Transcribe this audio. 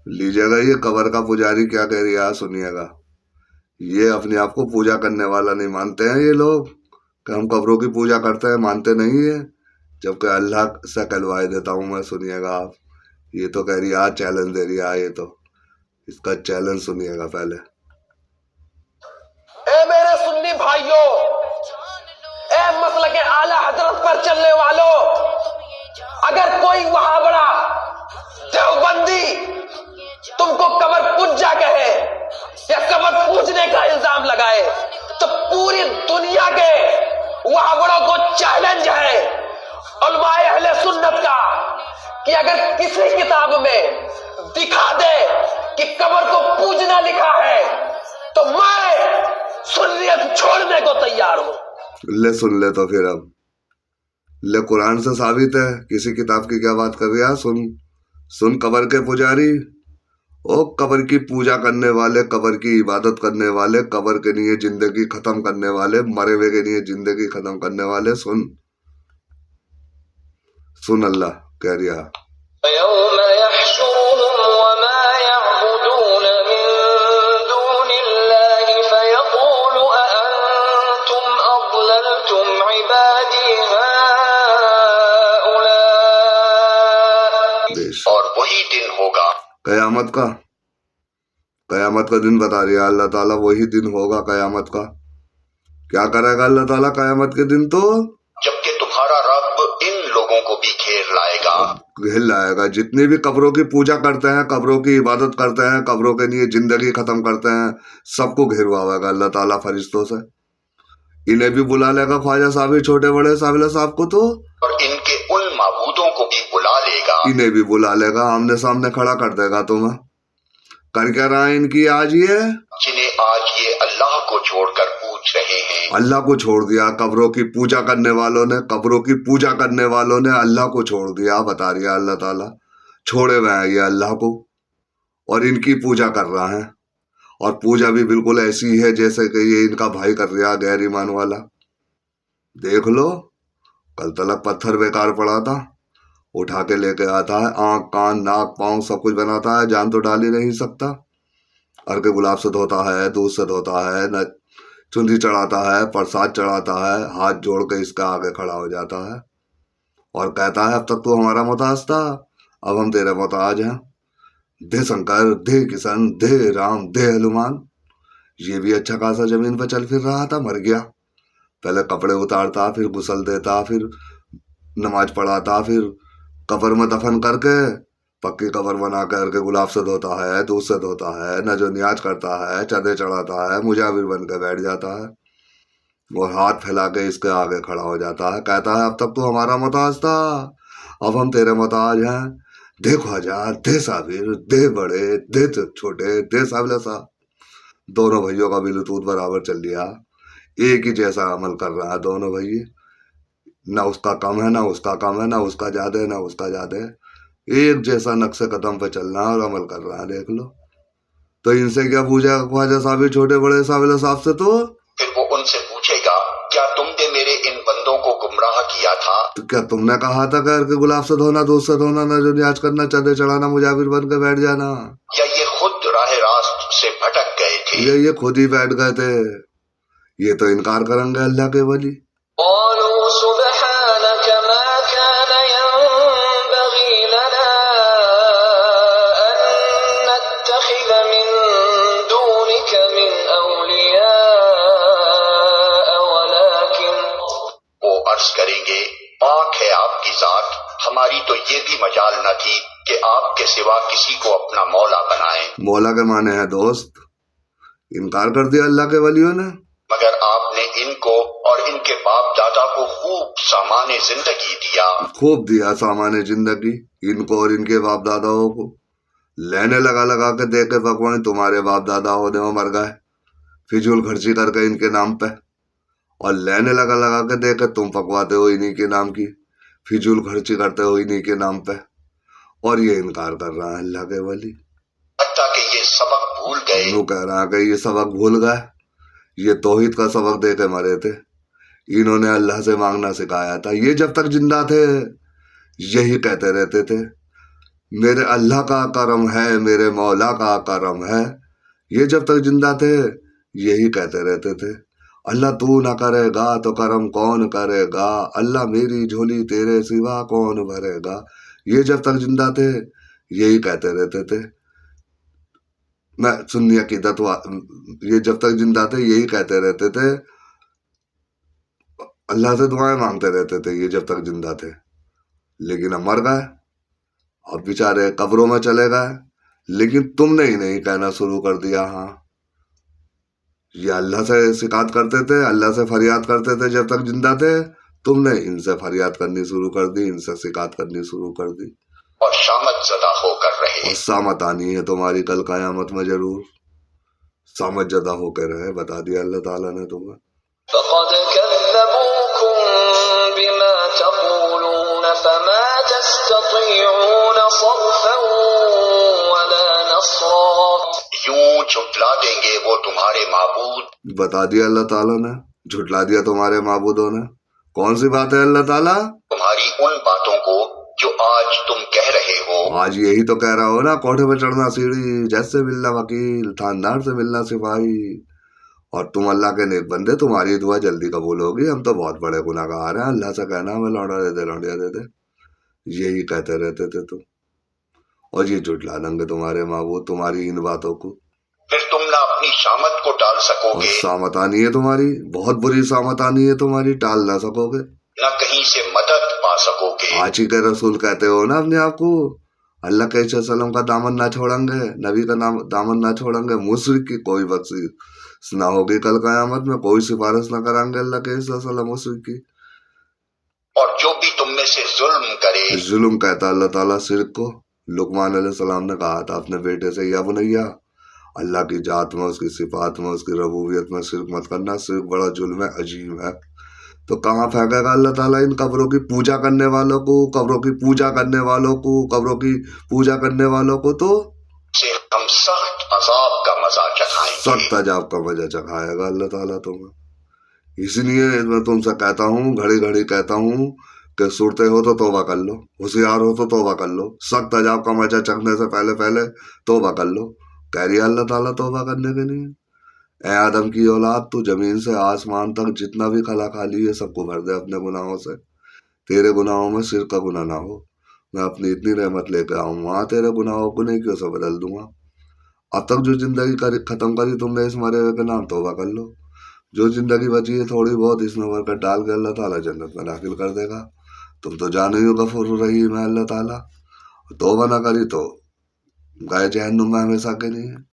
لیجیے گا یہ قبر کا پجاری کیا کہہ رہی ہے، سنیے گا۔ یہ اپنے آپ کو پوجا کرنے والا نہیں مانتے ہیں یہ لوگ، کہ ہم قبروں کی پوجا کرتے ہیں، مانتے نہیں ہیں، جبکہ اللہ سے کہلوائے دیتا ہوں میں۔ سنیے گا آپ، یہ تو کہہ رہی ہے، آج چیلنج دے رہی ہے، یہ تو اس کا چیلنج سنیے گا پہلے۔ اے میرے سنی بھائیوں، اے مسلک اعلی حضرت پر چلنے والوں، اگر کوئی وہاں بڑا دیوبندی تم کو قبر پوجا کہے یا قبر پوجنے کا الزام لگائے تو پوری دنیا کے وہاں بڑوں کو چیلنج ہے علماء اہل سنت کا کہ اگر کسی کتاب میں دکھا دے کہ قبر کو پوجنا لکھا ہے تو میں سنیت چھوڑنے کو تیار ہوں۔ لے سن لے تو پھر اب لے، قرآن سے ثابت ہے، کسی کتاب کی کیا بات کر رہی ہے؟ سن قبر کے پجاری، او قبر کی پوجا کرنے والے، قبر کی عبادت کرنے والے، قبر کے لیے زندگی ختم کرنے والے، مرے ہوئے کے لیے زندگی ختم کرنے والے، سن اللہ کہہ رہا يوم يحشرهم وما يعبدون من دون الله فيقول أأنتم أضللتم عبادي هؤلاء، اور وہی دن ہوگا قیامت کا دن بتا رہی ہے اللہ تعالیٰ، وہی دن ہوگا قیامت کا۔ کیا کرے گا اللہ تعالیٰ قیامت کے دن؟ تو جبکہ تمہارا رب ان لوگوں کو بھی گھیر لائے گا، جتنی بھی قبروں کی پوجا کرتے ہیں، قبروں کی عبادت کرتے ہیں، قبروں کے لیے زندگی ختم کرتے ہیں، سب کو گھیروا ہوئے گا اللہ تعالیٰ فرشتوں سے۔ انہیں بھی بلا لے گا خواجہ صاحب، چھوٹے بڑے صاحب صاحب کو، تو اور ان کے ان معبودوں کو بھی بلا لے گا، انہیں بھی بلا لے گا، آمنے سامنے کھڑا کر دے گا تمہیں۔ کر کیا رہا ہے ان کی آج یہ؟ جنہیں آج یہ اللہ کو چھوڑ کر پوچھ رہے ہیں۔ اللہ کو چھوڑ دیا، قبروں کی پوجا کرنے والوں نے، قبروں کی پوجا کرنے والوں نے اللہ کو چھوڑ دیا، بتا رہی ہے اللہ تعالیٰ۔ چھوڑے ہوئے ہیں یہ اللہ کو، اور ان کی پوجا کر رہا ہے، اور پوجا بھی بالکل ایسی ہے جیسے کہ یہ ان کا بھائی کر رہا، غیر ایمان والا۔ دیکھ لو، کل تلک پتھر بیکار پڑا تھا، اٹھا کے لے کے آتا ہے، آنکھ کان ناک پاؤں سب کچھ بناتا ہے، جان تو ڈال ہی نہیں سکتا۔ ارکے گلاب سے دھوتا ہے، دودھ سے دھوتا ہے، چندی چڑھاتا ہے، پرساد چڑھاتا ہے، ہاتھ جوڑ کے اس کے آگے کھڑا ہو جاتا ہے اور کہتا ہے اب تک تو ہمارا محتاج تھا، اب ہم تیرے محتاج ہیں، دے شنکر، دے کشن، دے رام، دے ہنومان۔ یہ بھی اچھا خاصا زمین پہ چل پھر رہا تھا، مر گیا۔ پہلے کپڑے اتارتا، پھر غسل دیتا، پھر نماز پڑھاتا، پھر قبر میں دفن کر کے پکی قبر بنا کر کے گلاب سے دھوتا ہے، دودھ سے دھوتا ہے، نجو نیاز کرتا ہے، چادر چڑھاتا ہے، مجاور بن کے بیٹھ جاتا ہے اور ہاتھ پھیلا کے اس کے آگے کھڑا ہو جاتا ہے، کہتا ہے اب تک تو ہمارا محتاج تھا، اب ہم تیرے محتاج ہیں، دے خواجہ، دے صابر، دے بڑے، دے چھوٹے، دے صابر صاحب۔ دونوں بھائیوں کا بلوتوت برابر چل لیا، ایک ہی جیسا عمل کر رہا ہے دونوں بھائی، نہ اس کا کم ہے، نہ اس کا کم ہے، نہ اس کا زیادہ ہے، نہ اس کا زیادہ ہے، ایک جیسا نقش قدم پہ چل رہا ہے اور عمل کر رہا ہے۔ دیکھ لو، تو ان سے کیا پوچھا خواجہ صاحب چھوٹے بڑے صاحب صاحب سے؟ تو پھر وہ ان سے پوچھے گا کیا تم نے میرے ان بندوں کو گمراہ کیا تھا؟ تو کیا تم نے کہا تھا کہ گلاب سے دھونا، دودھ سے دھونا، نہ جو نیاز کرنا، چادر چڑھانا، مجاور بن کے بیٹھ جانا؟ یا یہ خود راہ راست سے بھٹک گئے تھے؟ یہ خود ہی بیٹھ گئے تھے، یہ تو انکار کریں گے اللہ کے ولی۔ قالوا سبحانك ما كان ينبغي لنا أن نتخذ من دونك من أولياء ولكن، وہ عرض کریں گے پاک ہے آپ کی ذات، ہماری تو یہ بھی مجال نہ تھی کہ آپ کے سوا کسی کو اپنا مولا بنائیں۔ مولا کے معنی ہے دوست، انکار کر دیا اللہ کے ولیوں نے، مگر آپ نے ان کو اور ان کے باپ دادا کو خوب سامان زندگی دیا، خوب دیا سامان زندگی ان کو اور ان کے باپ داداؤں کو، لینے لگا کے دے کے پکوان، تمہارے باپ دادا ہونے وہ مر گئے فضول خرچی کر کے ان کے نام پہ، اور لینے لگا کے دے کے تم پکواتے ہو انہی کے نام کی، فضول خرچی کرتے ہو انہی کے نام پہ، اور یہ انکار کر رہا ہے اللہ کے ولی۔ حتیٰ کہ یہ سبق بھول گئے، انہوں کہہ رہا ہے کہ یہ سبق بھول گئے، یہ توحید کا سبق دے کے مرے تھے، انہوں نے اللہ سے مانگنا سکھایا تھا، یہ جب تک زندہ تھے یہی کہتے رہتے تھے میرے اللہ کا کرم ہے، میرے مولا کا کرم ہے. یہ جب تک زندہ تھے یہی کہتے رہتے تھے. اللہ تو نہ کرے گا تو کرم کون کرے گا، اللہ میری جھولی تیرے سوا کون بھرے گا. یہ جب تک زندہ تھے یہی کہتے رہتے تھے. میں سنی عقیدت یہ جب تک زندہ تھے یہی کہتے رہتے تھے، اللہ سے دعائیں مانگتے رہتے تھے یہ جب تک زندہ تھے. لیکن اب مر گئے، اب بیچارے قبروں میں چلے گئے. لیکن تم نے ہی نہیں کہنا شروع کر دیا. ہاں، یہ اللہ سے شکایت کرتے تھے، اللہ سے فریاد کرتے تھے جب تک زندہ تھے. تم نے ان سے فریاد کرنی شروع کر دی، ان سے شکایت کرنی شروع کر دی. اور شامت زدہ ہو کر رہے، اور سامت آنی ہے تمہاری کل قیامت میں ضرور. سامت زدہ ہو کے رہے، بتا دیا اللہ تعالیٰ نے تمہیں. فقد كذبوكم بما تقولون فما تستطيعون صرفا ولا نصرا. یوں جھٹلا دیں گے وہ تمہارے معبود. بتا دیا اللہ تعالیٰ نے، جھٹلا دیا تمہارے معبودوں نے. کون سی بات ہے اللہ تعالیٰ؟ تمہاری ان باتوں کو جو آج تم کہہ رہے ہو. آج یہی تو کہہ رہا ہو نا، کوٹھے پہ چڑھنا سیڑھی، جج سے ملنا وکیل، تھاندار سے ملنا سپاہی. اور تم اللہ کے نیک بندے، تمہاری دعا جلدی قبول ہوگی، ہم تو بہت بڑے گناہ گار ہیں، اللہ سے کہنا ہمیں لوٹا دے دے، لوٹیا دے دے. یہی کہتے رہتے تھے تم. اور یہ جھٹلا دیں گے تمہارے معبود تمہاری ان باتوں کو. پھر تم نہ اپنی شامت کو ٹال سکو اور گے، سامت آنی ہے تمہاری، بہت بری سامت آنی ہے تمہاری، ٹال نہ سکو گے. نہ کہیں سے مدد پا سکو گے. آج ہی کے رسول کہتے ہو نا اپنے آپ کو، اللہ کے وسلم کا دامن نہ چھوڑیں گے، نبی کا دامن نہ چھوڑیں گے. مشرک کی کوئی بخشش نہ ہوگی کل قیامت میں، کوئی سفارش نہ کریں گے اللہ کے وسلم مشرک کی. اور جو بھی تم میں سے ظلم کرے. ظلم کہتا اللہ تعالیٰ شرک کو. لقمان علیہ السلام نے کہا تھا اپنے بیٹے سے، یا بنیا، اللہ کی ذات میں، اس کی صفات میں، اس کی ربوبیت میں شرک مت کرنا، شرک بڑا ظلم ہے، عظیم ہے. تو کہاں پھینکے گا اللہ تعالیٰ ان قبروں کی پوجا کرنے والوں کو، قبروں کی پوجا کرنے والوں کو، قبروں کی پوجا کرنے والوں کو. تو سے ہم سخت عذاب کا مزہ چکھائیں گے. سخت عذاب کا مزہ چکھائے گا اللہ تعالیٰ تمہیں. اس لیے میں تم سے کہتا ہوں، گھڑی گھڑی کہتا ہوں کہ سنتے ہو تو توبہ کر لو، ہوشیار ہو تو توبہ کر لو. سخت عذاب کا مزہ چکھنے سے پہلے توبہ کر لو. کہہ رہی ہے اللہ تعالیٰ توبہ کرنے کے لیے، اے آدم کی اولاد، تو زمین سے آسمان تک جتنا بھی خلا خالی ہے سب کو بھر دے اپنے گناہوں سے. تیرے گناہوں میں شرک کا گناہ نہ ہو. میں اپنی اتنی رحمت لے کے آؤں گا، تیرے گناہوں کو نیکیوں سے بدل دوں گا. اب تک جو زندگی ختم کری تم نے اس مرے ہوئے کے نام، توبہ کر لو. جو زندگی بچی ہے تھوڑی بہت، اس میں برکت ڈال کے اللہ تعالیٰ جنت میں داخل کر دے گا. تم تو جانے ہی غفور رحیم ہے اللہ تعالیٰ. توبہ نہ کری تو گئے جہنم میں ہمیشہ کے لیے.